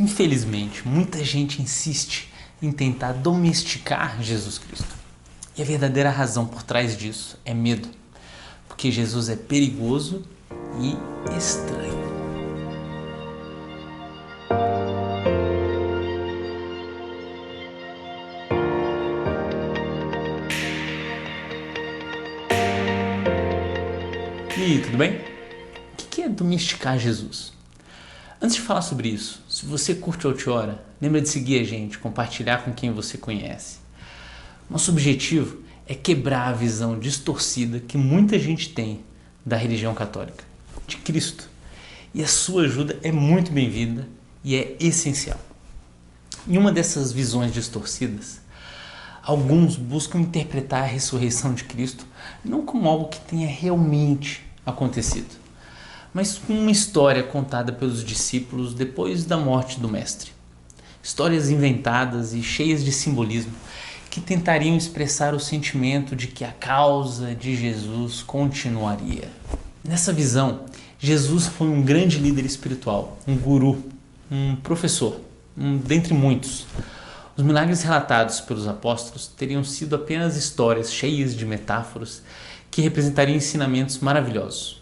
Infelizmente, muita gente insiste em tentar domesticar Jesus Cristo. E a verdadeira razão por trás disso é medo, porque Jesus é perigoso e estranho. E aí, tudo bem? O que é domesticar Jesus? Antes de falar sobre isso, se você curte o Outsiora, lembra de seguir a gente, compartilhar com quem você conhece. Nosso objetivo é quebrar a visão distorcida que muita gente tem da religião católica, de Cristo. E a sua ajuda é muito bem-vinda e é essencial. Em uma dessas visões distorcidas, alguns buscam interpretar a ressurreição de Cristo não como algo que tenha realmente acontecido, mas com uma história contada pelos discípulos depois da morte do Mestre. Histórias inventadas e cheias de simbolismo que tentariam expressar o sentimento de que a causa de Jesus continuaria. Nessa visão, Jesus foi um grande líder espiritual, um guru, um professor, dentre muitos. Os milagres relatados pelos apóstolos teriam sido apenas histórias cheias de metáforas que representariam ensinamentos maravilhosos.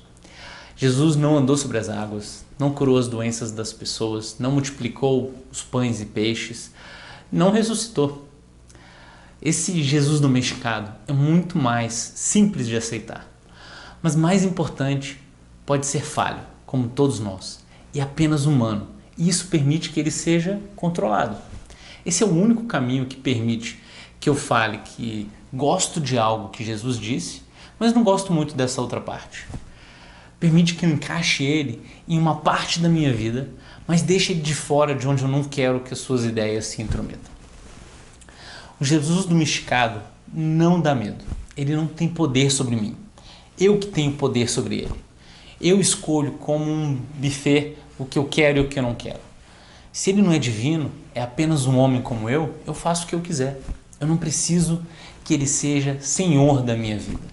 Jesus não andou sobre as águas, não curou as doenças das pessoas, não multiplicou os pães e peixes, não ressuscitou. Esse Jesus domesticado é muito mais simples de aceitar, mas mais importante, pode ser falho, como todos nós, e apenas humano, e isso permite que ele seja controlado. Esse é o único caminho que permite que eu fale que gosto de algo que Jesus disse, mas não gosto muito dessa outra parte. Permite que eu encaixe ele em uma parte da minha vida, mas deixe ele de fora de onde eu não quero que as suas ideias se intrometam. O Jesus domesticado não dá medo. Ele não tem poder sobre mim. Eu que tenho poder sobre ele. Eu escolho como um buffet o que eu quero e o que eu não quero. Se ele não é divino, é apenas um homem como eu faço o que eu quiser. Eu não preciso que ele seja senhor da minha vida.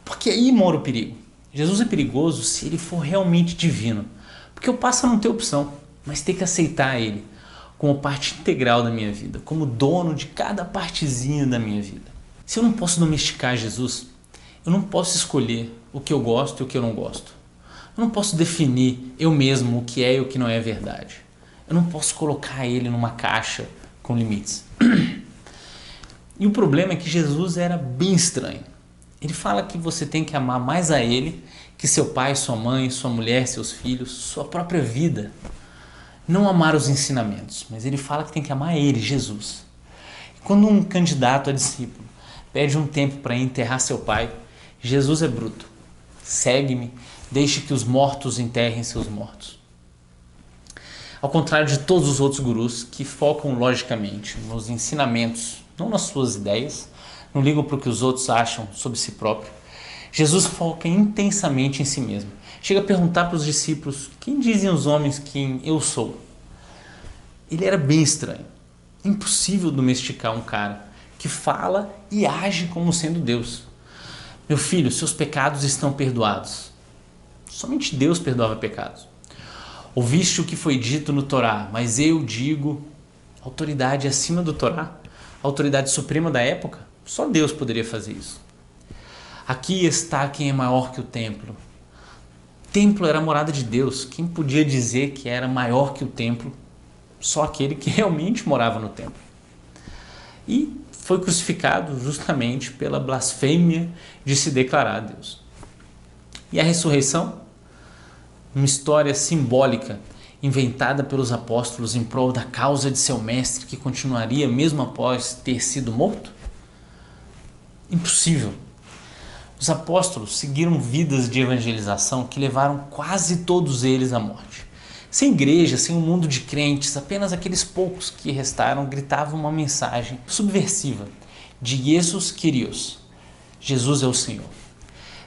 Porque aí mora o perigo. Jesus é perigoso se ele for realmente divino, porque eu passo a não ter opção, mas ter que aceitar ele como parte integral da minha vida, como dono de cada partezinha da minha vida. Se eu não posso domesticar Jesus, eu não posso escolher o que eu gosto e o que eu não gosto. Eu não posso definir eu mesmo o que é e o que não é verdade. Eu não posso colocar ele numa caixa com limites. E o problema é que Jesus era bem estranho. Ele fala que você tem que amar mais a ele que seu pai, sua mãe, sua mulher, seus filhos, sua própria vida. Não amar os ensinamentos, mas ele fala que tem que amar ele, Jesus. E quando um candidato a discípulo pede um tempo para enterrar seu pai, Jesus é bruto. Segue-me, deixe que os mortos enterrem seus mortos. Ao contrário de todos os outros gurus que focam logicamente nos ensinamentos, não nas suas ideias, não ligam para o que os outros acham sobre si próprio, Jesus foca intensamente em si mesmo. Chega a perguntar para os discípulos: quem dizem os homens que eu sou? Ele era bem estranho. Impossível domesticar um cara que fala e age como sendo Deus. Meu filho, seus pecados estão perdoados. Somente Deus perdoava pecados. Ouviste o que foi dito no Torá, mas eu digo, autoridade acima do Torá, autoridade suprema da época, só Deus poderia fazer isso. Aqui está quem é maior que o templo. O templo era a morada de Deus. Quem podia dizer que era maior que o templo? Só aquele que realmente morava no templo. E foi crucificado justamente pela blasfêmia de se declarar Deus. E a ressurreição? Uma história simbólica inventada pelos apóstolos em prol da causa de seu mestre que continuaria mesmo após ter sido morto? Impossível. Os apóstolos seguiram vidas de evangelização que levaram quase todos eles à morte. Sem igreja, sem um mundo de crentes, apenas aqueles poucos que restaram gritavam uma mensagem subversiva de Jesus Kyrios, Jesus é o Senhor.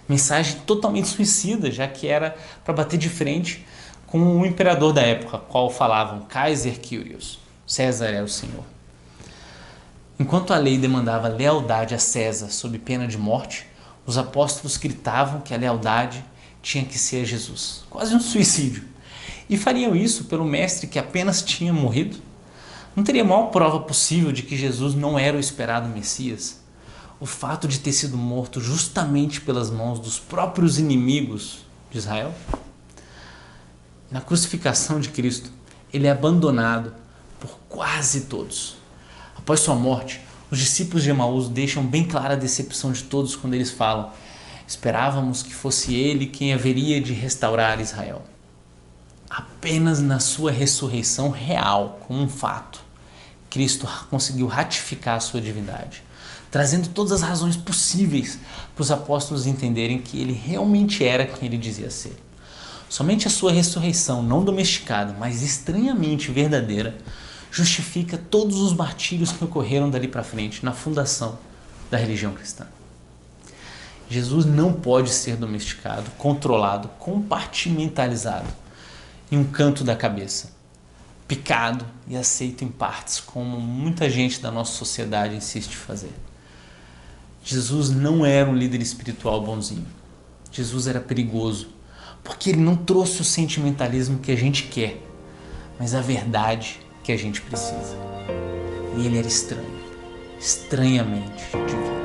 Mensagem totalmente suicida, já que era para bater de frente com o imperador da época, qual falavam Kaiser Kyrios, César é o Senhor. Enquanto a lei demandava lealdade a César sob pena de morte, os apóstolos gritavam que a lealdade tinha que ser a Jesus. Quase um suicídio. E fariam isso pelo mestre que apenas tinha morrido? Não teria a maior prova possível de que Jesus não era o esperado Messias? O fato de ter sido morto justamente pelas mãos dos próprios inimigos de Israel? Na crucificação de Cristo, ele é abandonado por quase todos. Após sua morte, os discípulos de Emaús deixam bem clara a decepção de todos quando eles falam: esperávamos que fosse ele quem haveria de restaurar Israel. Apenas na sua ressurreição real, como um fato, Cristo conseguiu ratificar a sua divindade, trazendo todas as razões possíveis para os apóstolos entenderem que ele realmente era quem ele dizia ser. Somente a sua ressurreição, não domesticada, mas estranhamente verdadeira, justifica todos os martírios que ocorreram dali para frente na fundação da religião cristã. Jesus não pode ser domesticado, controlado, compartimentalizado em um canto da cabeça, picado e aceito em partes, como muita gente da nossa sociedade insiste em fazer. Jesus não era um líder espiritual bonzinho. Jesus era perigoso, porque ele não trouxe o sentimentalismo que a gente quer, mas a verdade que a gente precisa. E ele era estranho, estranhamente divino.